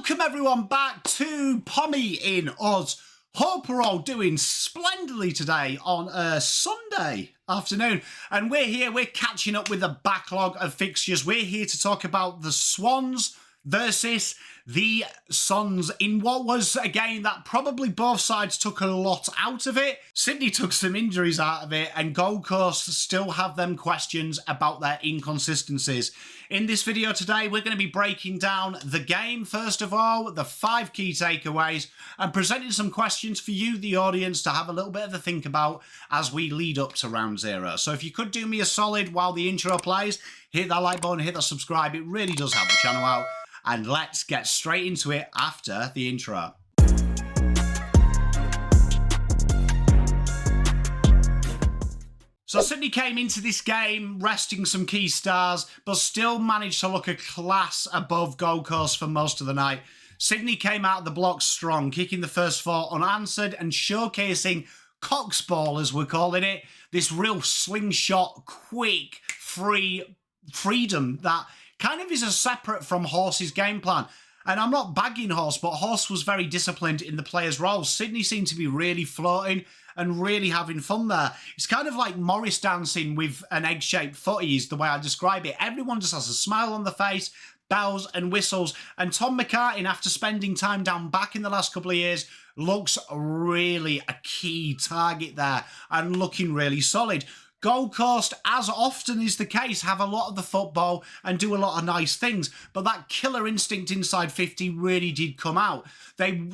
Welcome everyone back to PommyInOz. Hope we're all doing splendidly today on a Sunday afternoon. And we're here, we're catching up with a backlog of fixtures. We're here to talk about the Swans versus the Suns in what was a game that probably both sides took a lot out of it. Sydney took some injuries out of it, and Gold Coast still have them questions about their inconsistencies. In this video today, we're going to be breaking down the game, first of all, the 5 key takeaways, and presenting some questions for you, the audience, to have a little bit of a think about as we lead up to round 0. So if you could do me a solid while the intro plays, hit that like button, hit that subscribe. It really does help the channel out. And let's get straight into it after the intro. So Sydney came into this game resting some key stars, but still managed to look a class above Gold Coast for most of the night. Sydney came out of the blocks strong, kicking the first 4 unanswered and showcasing Cox ball, as we're calling it, this real slingshot, quick, freedom that kind of is a separate from Horse's game plan. And I'm not bagging Horse, but Horse was very disciplined in the players' roles. Sydney seemed to be really floating and really having fun there. It's kind of like Morris dancing with an egg-shaped footy is the way I describe it. Everyone just has a smile on the face, bells and whistles. And Tom McCartin, after spending time down back in the last couple of years, looks really a key target there and looking really solid. Gold Coast, as often is the case, have a lot of the football and do a lot of nice things, but that killer instinct inside 50 really did come out.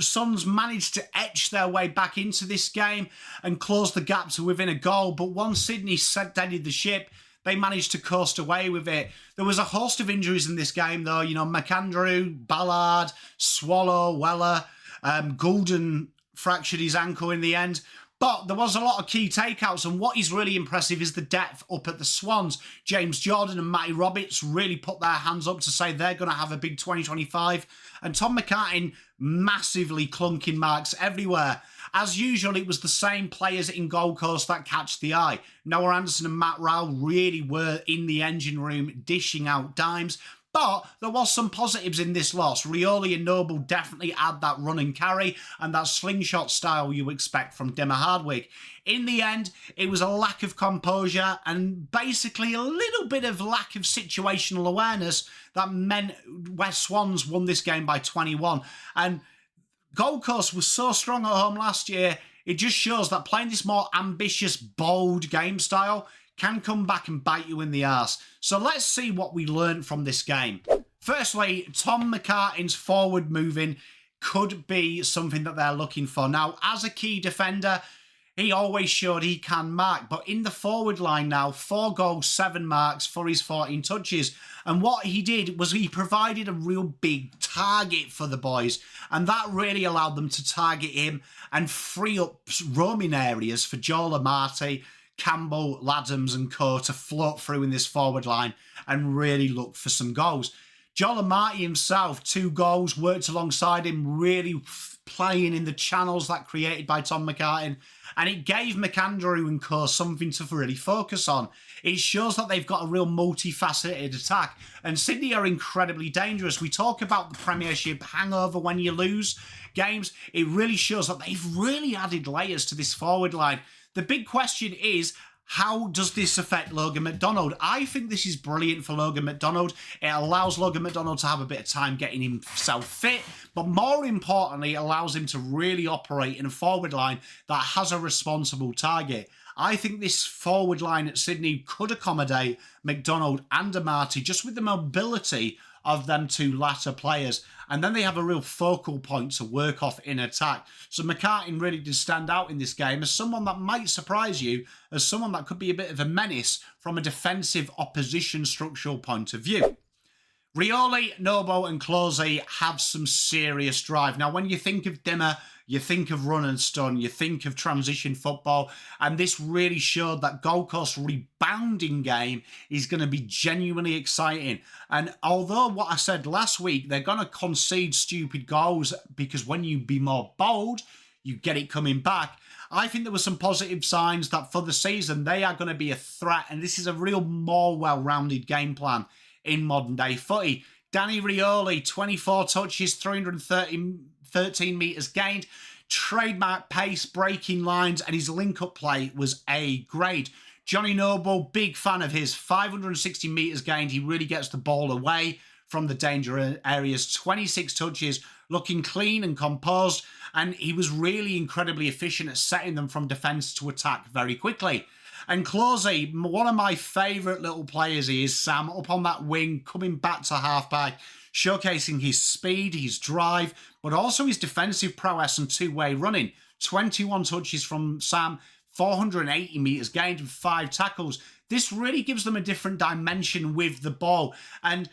Suns managed to etch their way back into this game and close the gap to within a goal, but once Sydney steadied the ship, they managed to coast away with it. There was a host of injuries in this game, though. You know, McAndrew, Ballard, Swallow, Weller, Gulden fractured his ankle in the end. But there was a lot of key takeouts, and what is really impressive is the depth up at the Swans. James Jordan and Matty Roberts really put their hands up to say they're going to have a big 2025. And Tom McCartin massively clunking marks everywhere. As usual, it was the same players in Gold Coast that catch the eye. Noah Anderson and Matt Rowell really were in the engine room dishing out dimes. But there was some positives in this loss. Rioli and Noble definitely add that run and carry and that slingshot style you expect from Dimmer Hardwick. In the end, it was a lack of composure and basically a little bit of lack of situational awareness that meant West Swans won this game by 21. And Gold Coast was so strong at home last year, it just shows that playing this more ambitious, bold game style can come back and bite you in the arse. So let's see what we learned from this game. Firstly, Tom McCartin's forward moving could be something that they're looking for. Now, as a key defender, he always showed he can mark, but in the forward line now, 4 goals, 7 marks for his 14 touches. And what he did was he provided a real big target for the boys, and that really allowed them to target him and free up roaming areas for Joel Amati, Campbell, Laddams and co to float through in this forward line and really look for some goals. Joel Amati himself, 2 goals, worked alongside him, really playing in the channels that created by Tom McCartin, and it gave McAndrew and co something to really focus on. It shows that they've got a real multifaceted attack, and Sydney are incredibly dangerous. We talk about the Premiership hangover when you lose games. It really shows that they've really added layers to this forward line. The big question is, how does this affect Logan McDonald? I think this is brilliant for Logan McDonald. It allows Logan McDonald to have a bit of time getting himself fit, but more importantly, it allows him to really operate in a forward line that has a responsible target. I think this forward line at Sydney could accommodate McDonald and Amati just with the mobility of them 2 latter players, and then they have a real focal point to work off in attack. So McCartin really did stand out in this game as someone that might surprise you, as someone that could be a bit of a menace from a defensive opposition structural point of view. Rioli, Noble and Clohesy have some serious drive. Now, when you think of Dimmer, you think of run and stun, you think of transition football, and this really showed that Gold Coast rebounding game is going to be genuinely exciting. And although what I said last week, they're going to concede stupid goals because when you be more bold, you get it coming back. I think there were some positive signs that for the season, they are going to be a threat, and this is a real more well-rounded game plan in modern day footy. Danny Rioli, 24 touches, 13 metres gained. Trademark pace, breaking lines, and his link-up play was A grade. Johnny Noble, big fan of his, 560 metres gained. He really gets the ball away from the danger areas. 26 touches, looking clean and composed, and he was really incredibly efficient at setting them from defence to attack very quickly. And Clohesy, one of my favourite little players, he is, Sam, up on that wing, coming back to half-back, showcasing his speed, his drive, but also his defensive prowess and two-way running. 21 touches from Sam, 480 metres gained and 5 tackles. This really gives them a different dimension with the ball. And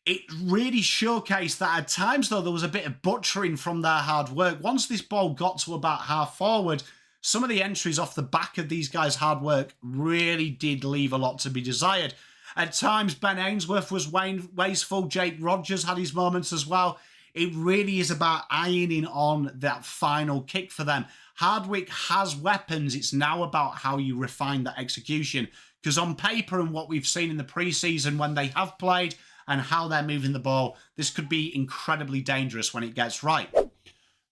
it really showcased that at times, though, there was a bit of butchering from their hard work. Once this ball got to about half forward, some of the entries off the back of these guys' hard work really did leave a lot to be desired. At times, Ben Ainsworth was wasteful. Jake Rogers had his moments as well. It really is about ironing on that final kick for them. Hardwick has weapons. It's now about how you refine that execution. Because on paper and what we've seen in the pre-season when they have played and how they're moving the ball, this could be incredibly dangerous when it gets right.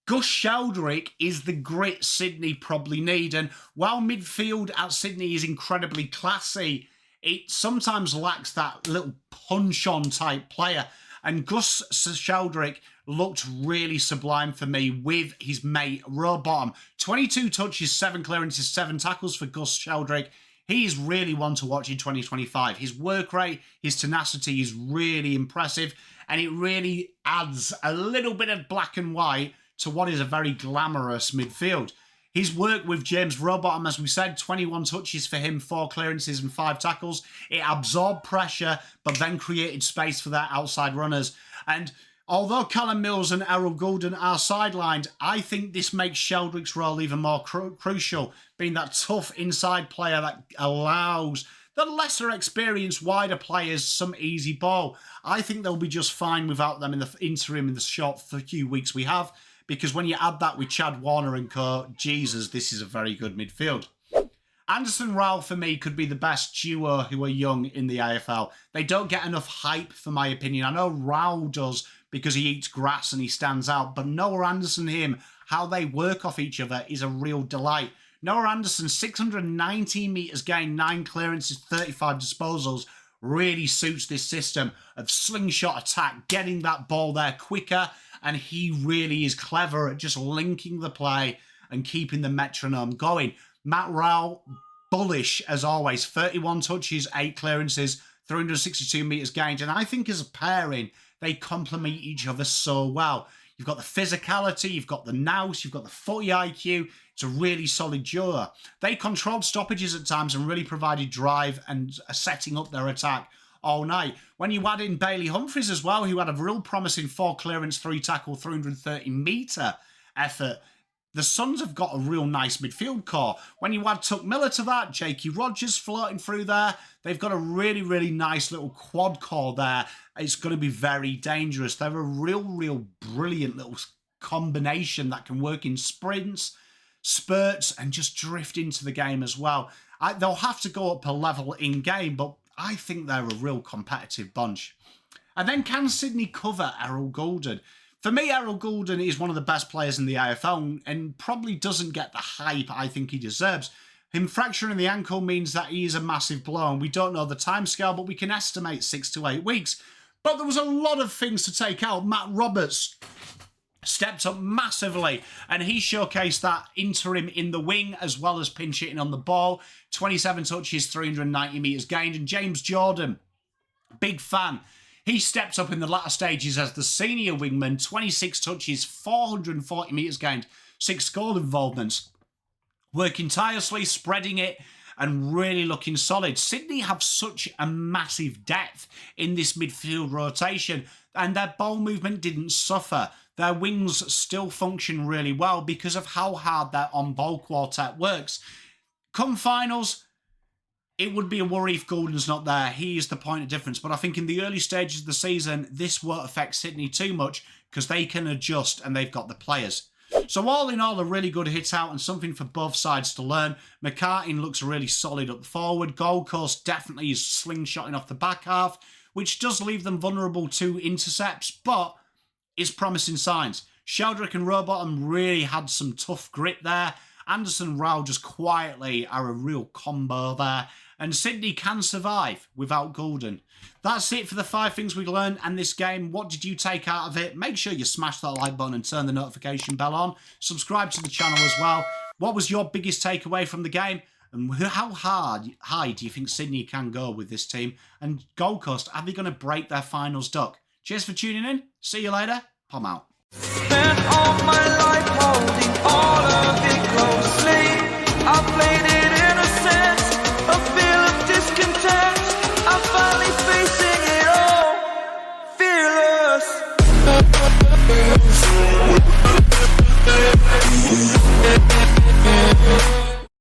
Gus Sheldrick is the grit Sydney probably need. And while midfield at Sydney is incredibly classy, it sometimes lacks that little punch-on type player. And Gus Sheldrick looked really sublime for me with his mate Rowbottom. 22 touches, 7 clearances, 7 tackles for Gus Sheldrick. He is really one to watch in 2025. His work rate, his tenacity is really impressive, and it really adds a little bit of black and white to what is a very glamorous midfield. His work with James Rowbottom, as we said, 21 touches for him, 4 clearances and 5 tackles. It absorbed pressure, but then created space for their outside runners. And although Callum Mills and Errol Gulden are sidelined, I think this makes Sheldrick's role even more crucial, being that tough inside player that allows the lesser experienced, wider players some easy ball. I think they'll be just fine without them in the interim in the short few weeks we have, because when you add that with Chad Warner and co, Jesus, this is a very good midfield. Anderson Rowell, for me, could be the best duo who are young in the AFL. They don't get enough hype, for my opinion. I know Rowell does because he eats grass and he stands out, but Noah Anderson and him, how they work off each other is a real delight. Noah Anderson, 619 metres gained, 9 clearances, 35 disposals, really suits this system of slingshot attack, getting that ball there quicker, and he really is clever at just linking the play and keeping the metronome going. Matt Rowell, bullish as always, 31 touches, 8 clearances, 362 metres gained, and I think as a pairing, they complement each other so well. You've got the physicality, you've got the nous, you've got the footy IQ. It's a really solid duo. They controlled stoppages at times and really provided drive and setting up their attack all night. When you add in Bailey Humphries as well, who had a real promising 4 clearance, 3 tackle, 330 metre effort, the Suns have got a real nice midfield core. When you add Tuck Miller to that, Jakey Rogers floating through there, they've got a really, really nice little quad core there. It's going to be very dangerous. They're a real brilliant little combination that can work in sprints, spurts, and just drift into the game as well. They'll have to go up a level in game, but I think they're a real competitive bunch. And then can Sydney cover Errol Gulden? For me, Errol Gulden is one of the best players in the AFL and probably doesn't get the hype I think he deserves. Him fracturing the ankle means that he is a massive blow, and we don't know the timescale, but we can estimate 6 to 8 weeks. But there was a lot of things to take out. Matt Roberts stepped up massively, and he showcased that interim in the wing as well as pinch hitting on the ball. 27 touches, 390 metres gained. And James Jordan, big fan. He stepped up in the latter stages as the senior wingman, 26 touches, 440 metres gained, 6 goal involvements. Working tirelessly, spreading it, and really looking solid. Sydney have such a massive depth in this midfield rotation, and their ball movement didn't suffer. Their wings still function really well because of how hard their on-ball quartet works. Come finals, it would be a worry if Gulden's not there. He is the point of difference. But I think in the early stages of the season, this won't affect Sydney too much because they can adjust and they've got the players. So all in all, a really good hit out and something for both sides to learn. McCartin looks really solid up forward. Gold Coast definitely is slingshotting off the back half. which does leave them vulnerable to intercepts, but it's promising signs. Sheldrick and Rowbottom really had some tough grit there. Anderson and Rowell just quietly are a real combo there. And Sydney can survive without Gulden. That's it for the 5 things we learned in this game. What did you take out of it? Make sure you smash that like button and turn the notification bell on. Subscribe to the channel as well. What was your biggest takeaway from the game? And how high do you think Sydney can go with this team? And Gold Coast, are they going to break their finals duck? Cheers for tuning in. See you later. Pom out. Spent all my life holding all of it closely. I played it